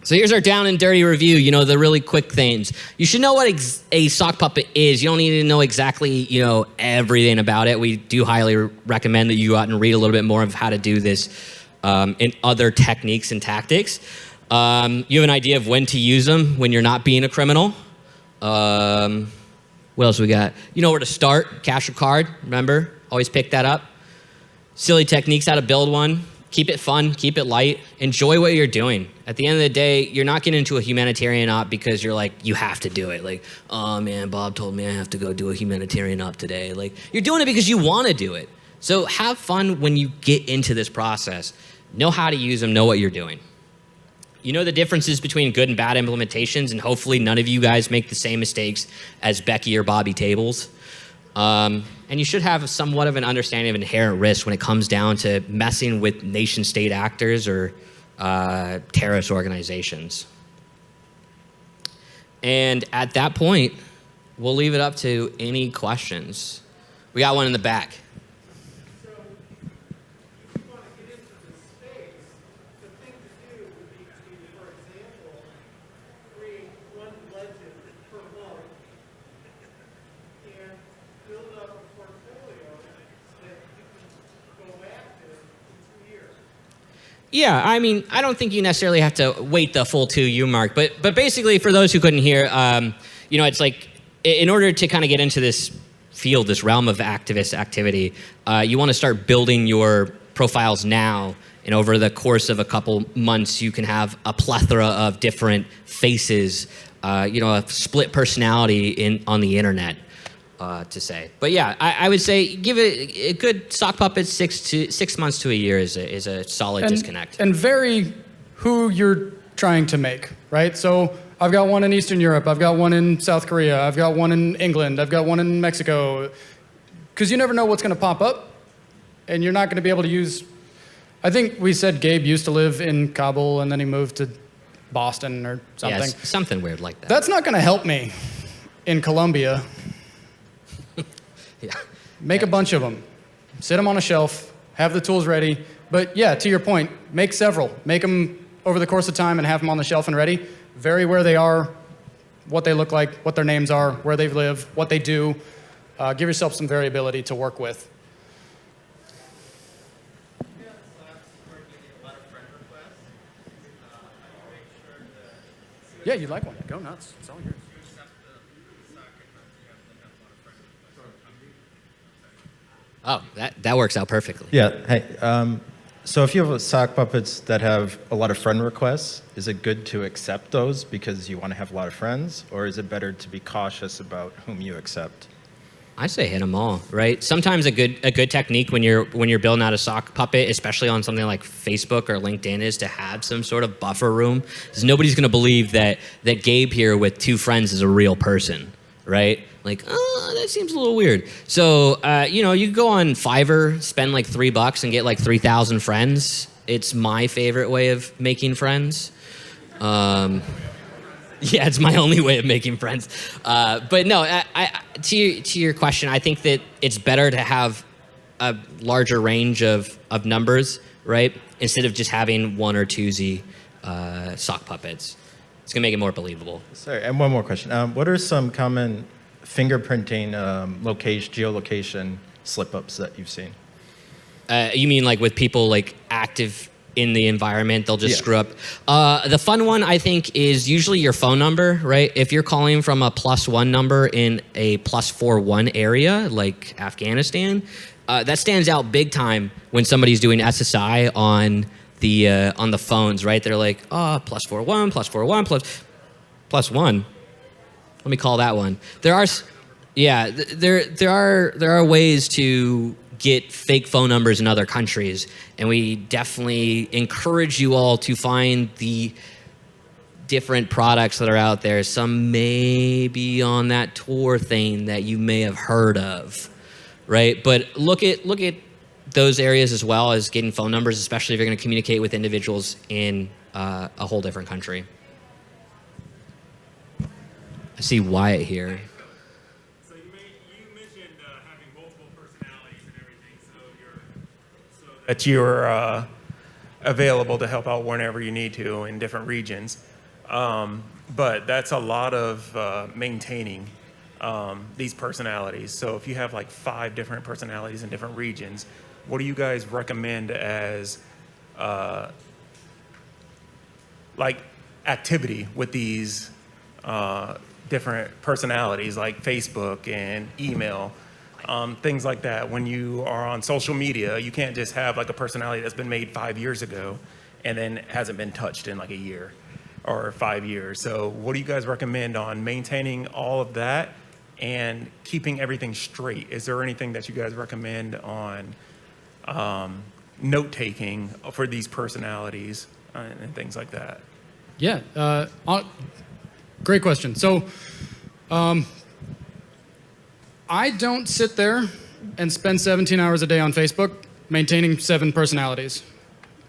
So here's our down and dirty review, the really quick things. You should know what a sock puppet is. You don't need to know exactly, everything about it. We do highly recommend that you go out and read a little bit more of how to do this in other techniques and tactics. You have an idea of when to use them when you're not being a criminal. What else we got? You know where to start. Cash or card, remember? Always pick that up. Silly techniques, how to build one. Keep it fun, keep it light. Enjoy what you're doing. At the end of the day, you're not getting into a humanitarian op because you're like, you have to do it. Like, oh man, Bob told me I have to go do a humanitarian op today. Like, you're doing it because you want to do it. So have fun when you get into this process. Know how to use them, know what you're doing. You know the differences between good and bad implementations, and hopefully none of you guys make the same mistakes as Becky or Bobby Tables. And you should have somewhat of an understanding of inherent risk when it comes down to messing with nation-state actors or terrorist organizations. And at that point, we'll leave it up to any questions. We got one in the back. Yeah, I mean, I don't think you necessarily have to wait the full 2U mark, but basically, for those who couldn't hear, it's like, in order to kind of get into this field, this realm of activist activity, you want to start building your profiles now, and over the course of a couple months, you can have a plethora of different faces, a split personality on the internet. To say, but yeah, I would say give it a good sock puppet 6 months to a year is a solid disconnect. And vary who you're trying to make, right? So I've got one in Eastern Europe. I've got one in South Korea. I've got one in England. I've got one in Mexico. Because you never know what's going to pop up, and you're not going to be able to use... I think we said Gabe used to live in Kabul, and then he moved to Boston or something. Yeah, something weird like that. That's not going to help me in Colombia. Yeah. Make a bunch of them. Sit them on a shelf. Have the tools ready. But yeah, to your point, make several. Make them over the course of time and have them on the shelf and ready. Vary where they are, what they look like, what their names are, where they live, what they do. Give yourself some variability to work with. Yeah, you'd like one. Go nuts. It's all yours. Oh, that works out perfectly. Yeah. Hey, so if you have sock puppets that have a lot of friend requests, is it good to accept those because you want to have a lot of friends, or is it better to be cautious about whom you accept? I say hit them all, right? Sometimes a good technique when you're building out a sock puppet, especially on something like Facebook or LinkedIn, is to have some sort of buffer room, because nobody's going to believe that Gabe here with 2 friends is a real person, right? Like, oh, that seems a little weird. So, you can go on Fiverr, spend like $3 and get like 3,000 friends. It's my favorite way of making friends. Yeah, it's my only way of making friends. But no, to your question, I think that it's better to have a larger range of numbers, right? Instead of just having 1 or 2 sock puppets. It's gonna make it more believable. Sorry, and one more question. What are some common fingerprinting geolocation slip-ups that you've seen? You mean like with people like active in the environment, they'll just Yeah. screw up. The fun one, I think, is usually your phone number, right? If you're calling from a +1 number in a +41 area, like Afghanistan, that stands out big time when somebody's doing SSI on the phones, right? They're like, oh, +41, +41, +1. Let me call that one. There are ways to get fake phone numbers in other countries, and we definitely encourage you all to find the different products that are out there. Some may be on that Tor thing that you may have heard of, right? But look at those areas as well as getting phone numbers, especially if you're going to communicate with individuals in a whole different country. I see Wyatt here. So you mentioned having multiple personalities and everything, so that you're available to help out whenever you need to in different regions. But that's a lot of maintaining these personalities. So if you have like 5 different personalities in different regions, what do you guys recommend as like activity with these different personalities, like Facebook and email, things like that? When you are on social media, you can't just have like a personality that's been made 5 years ago and then hasn't been touched in like a year or 5 years. So what do you guys recommend on maintaining all of that and keeping everything straight? Is there anything that you guys recommend on note-taking for these personalities and things like that? Yeah, great question. So, I don't sit there and spend 17 hours a day on Facebook maintaining 7 personalities.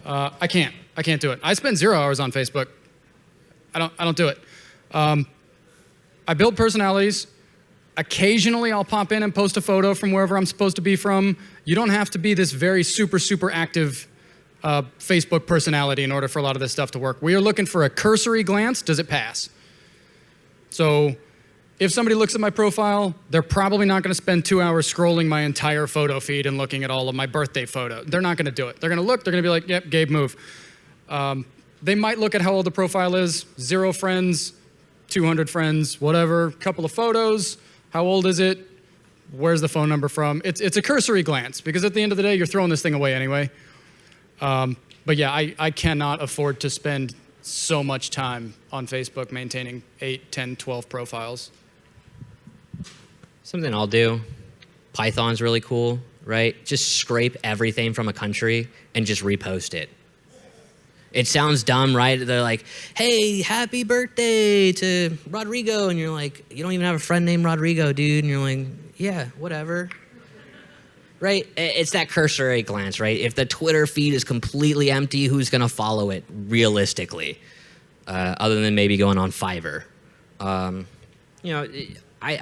I can't do it. I spend 0 hours on Facebook. I don't do it. I build personalities. Occasionally, I'll pop in and post a photo from wherever I'm supposed to be from. You don't have to be this very super active Facebook personality in order for a lot of this stuff to work. We are looking for a cursory glance. Does it pass? So if somebody looks at my profile, they're probably not going to spend 2 hours scrolling my entire photo feed and looking at all of my birthday photos. They're not going to do it. They're going to look. They're going to be like, yep, Gabe, move. They might look at how old the profile is. 0 friends, 200 friends, whatever. Couple of photos. How old is it? Where's the phone number from? It's a cursory glance, because at the end of the day, you're throwing this thing away anyway. But yeah, I cannot afford to spend so much time on Facebook maintaining 8, 10, 12 profiles. Something I'll do, Python's really cool, right? Just scrape everything from a country and just repost it. It sounds dumb, right? They're like, hey, happy birthday to Rodrigo. And you're like, you don't even have a friend named Rodrigo, dude. And you're like, yeah, whatever. Right? It's that cursory glance, right? If the Twitter feed is completely empty, who's going to follow it realistically? Other than maybe going on Fiverr. I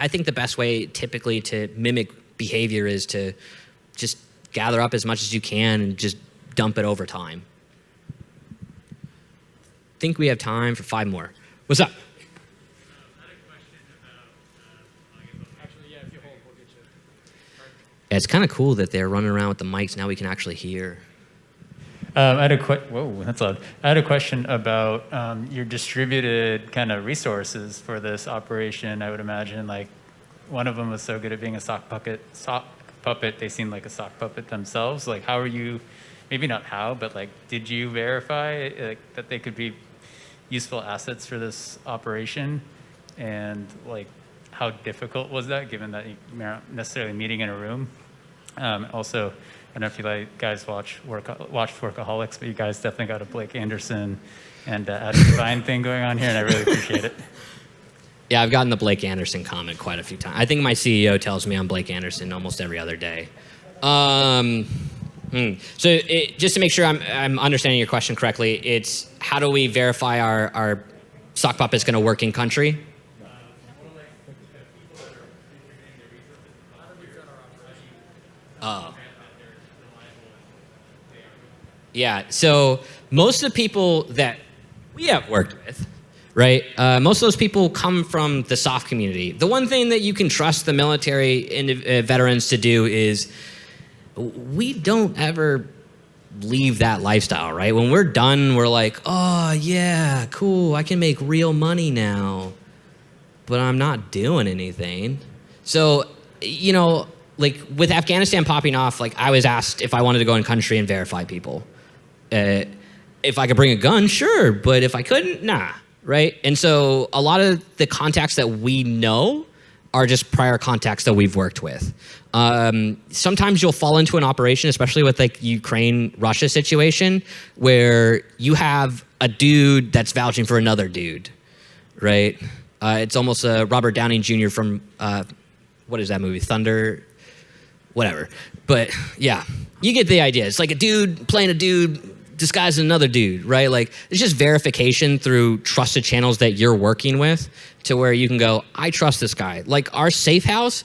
think the best way typically to mimic behavior is to just gather up as much as you can and just dump it over time. I think we have time for 5 more. What's up? Yeah, it's kind of cool that they're running around with the mics. Now we can actually hear. I had a whoa, that's loud. I had a question about your distributed kind of resources for this operation. I would imagine like one of them was so good at being a sock puppet. They seemed like a sock puppet themselves. Like, how are you? Maybe not how, but like, did you verify that they could be useful assets for this operation? And like, how difficult was that, given that you're not necessarily meeting in a room? Also, I don't know if you guys watched Workaholics, but you guys definitely got a Blake Anderson and Adam Devine thing going on here, and I really appreciate it. Yeah, I've gotten the Blake Anderson comment quite a few times. I think my CEO tells me I'm Blake Anderson almost every other day. So just to make sure I'm understanding your question correctly, it's how do we verify our sock puppet's going to work in country? Oh. Yeah, so most of the people that we have worked with, right, most of those people come from the soft community. The one thing that you can trust the military veterans to do is we don't ever leave that lifestyle, right? When we're done, we're like, oh, yeah, cool, I can make real money now, but I'm not doing anything. So, like with Afghanistan popping off, like I was asked if I wanted to go in country and verify people. If I could bring a gun, sure, but if I couldn't, nah, right? And so a lot of the contacts that we know are just prior contacts that we've worked with. Sometimes you'll fall into an operation, especially with like Ukraine-Russia situation, where you have a dude that's vouching for another dude, right? It's almost Robert Downey Jr. from, what is that movie, Thunder? Whatever. But yeah, you get the idea. It's like a dude playing a dude disguised as another dude, right? Like it's just verification through trusted channels that you're working with to where you can go, I trust this guy. Like our safe house,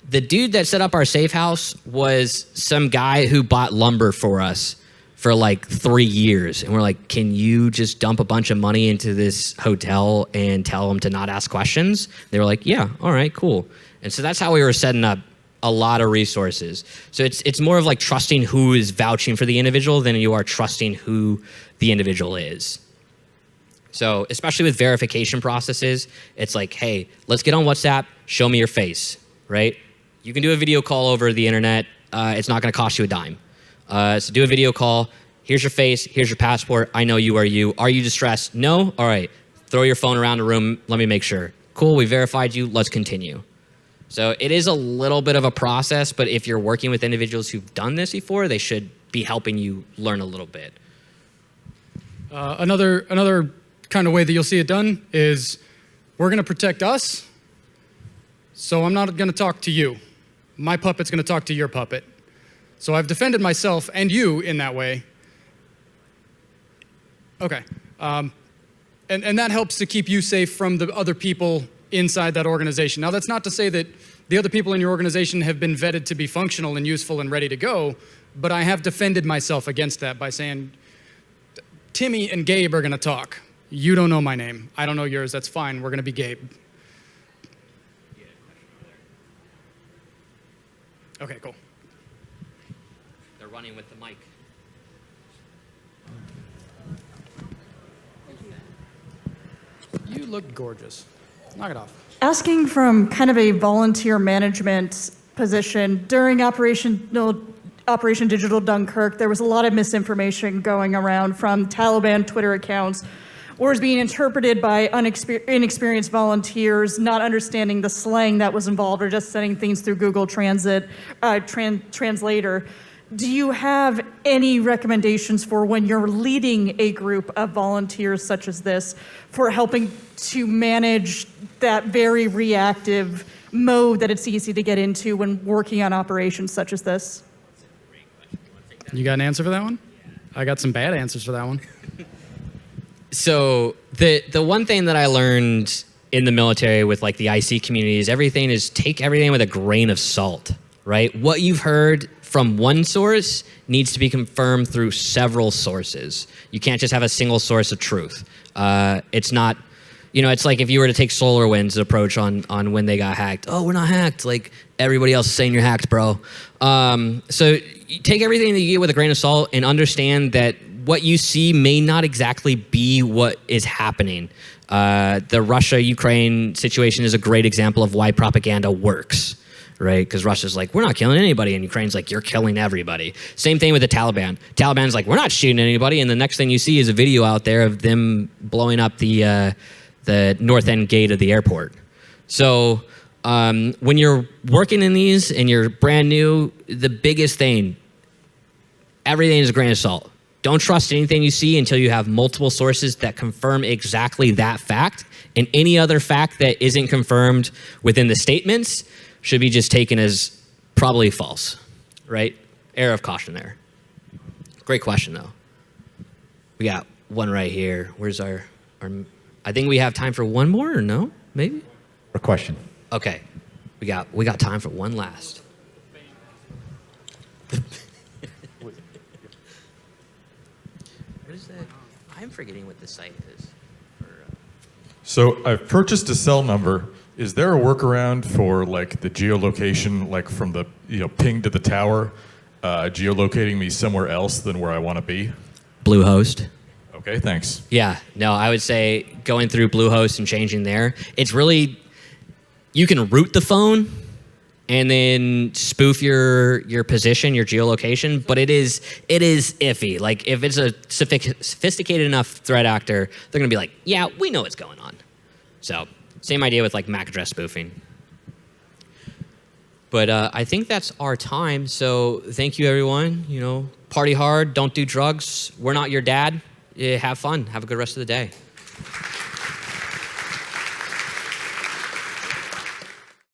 the dude that set up our safe house was some guy who bought lumber for us for like 3 years. And we're like, can you just dump a bunch of money into this hotel and tell them to not ask questions? They were like, yeah, all right, cool. And so that's how we were setting up a lot of resources. So it's more of like trusting who is vouching for the individual than you are trusting who the individual is. So especially with verification processes, it's like, hey, let's get on WhatsApp, show me your face, right? You can do a video call over the internet. It's not gonna cost you a dime. So do a video call, here's your face, here's your passport, I know you are you. Are you distressed? No? All right, throw your phone around the room, let me make sure. Cool, we verified you, let's continue. So it is a little bit of a process, but if you're working with individuals who've done this before, they should be helping you learn a little bit. Another kind of way that you'll see it done is we're going to protect us, so I'm not going to talk to you. My puppet's going to talk to your puppet. So I've defended myself and you in that way. Okay. And that helps to keep you safe from the other people inside that organization. Now, that's not to say that the other people in your organization have been vetted to be functional and useful and ready to go, but I have defended myself against that by saying, Timmy and Gabe are going to talk. You don't know my name. I don't know yours. That's fine. We're going to be Gabe. Okay, cool. They're running with the mic. You look gorgeous. Knock it off. Asking from kind of a volunteer management position, during Operation Digital Dunkirk, there was a lot of misinformation going around from Taliban Twitter accounts, or is being interpreted by inexperienced volunteers, not understanding the slang that was involved, or just sending things through Google Translator. do you have any recommendations for when you're leading a group of volunteers such as this for helping to manage that very reactive mode that it's easy to get into when working on operations such as this? You got an answer for that one? I got some bad answers for that one. So the one thing that I learned in the military with like the IC community is take everything with a grain of salt, right? What you've heard from one source needs to be confirmed through several sources. You can't just have a single source of truth. It's not, it's like if you were to take SolarWind's approach on when they got hacked. Oh, we're not hacked. Like everybody else is saying you're hacked, bro. So you take everything that you get with a grain of salt and understand that what you see may not exactly be what is happening. The Russia-Ukraine situation is a great example of why propaganda works, right? Because Russia's like, we're not killing anybody, and Ukraine's like, you're killing everybody. Same thing with the Taliban. Taliban's like, we're not shooting anybody, and the next thing you see is a video out there of them blowing up the north end gate of the airport. So when you're working in these and you're brand new, the biggest thing, everything is a grain of salt. Don't trust anything you see until you have multiple sources that confirm exactly that fact, and any other fact that isn't confirmed within the statements should be just taken as probably false, right? Air of caution there. Great question, though. We got one right here. Where's our I think we have time for one more, or no? Maybe? A question. Okay. We got time for one last. What is that? I'm forgetting what the site is. So I've purchased a cell number. Is there a workaround for like the geolocation, like from the ping to the tower, geolocating me somewhere else than where I want to be? Bluehost. Okay, thanks. Yeah, no, I would say going through Bluehost and changing there. It's really, you can route the phone and then spoof your position, your geolocation, but it is iffy. Like if it's a sophisticated enough threat actor, they're gonna be like, yeah, we know what's going on. So same idea with like MAC address spoofing. But I think that's our time. So thank you, everyone. Party hard, don't do drugs. We're not your dad. Have fun. Have a good rest of the day.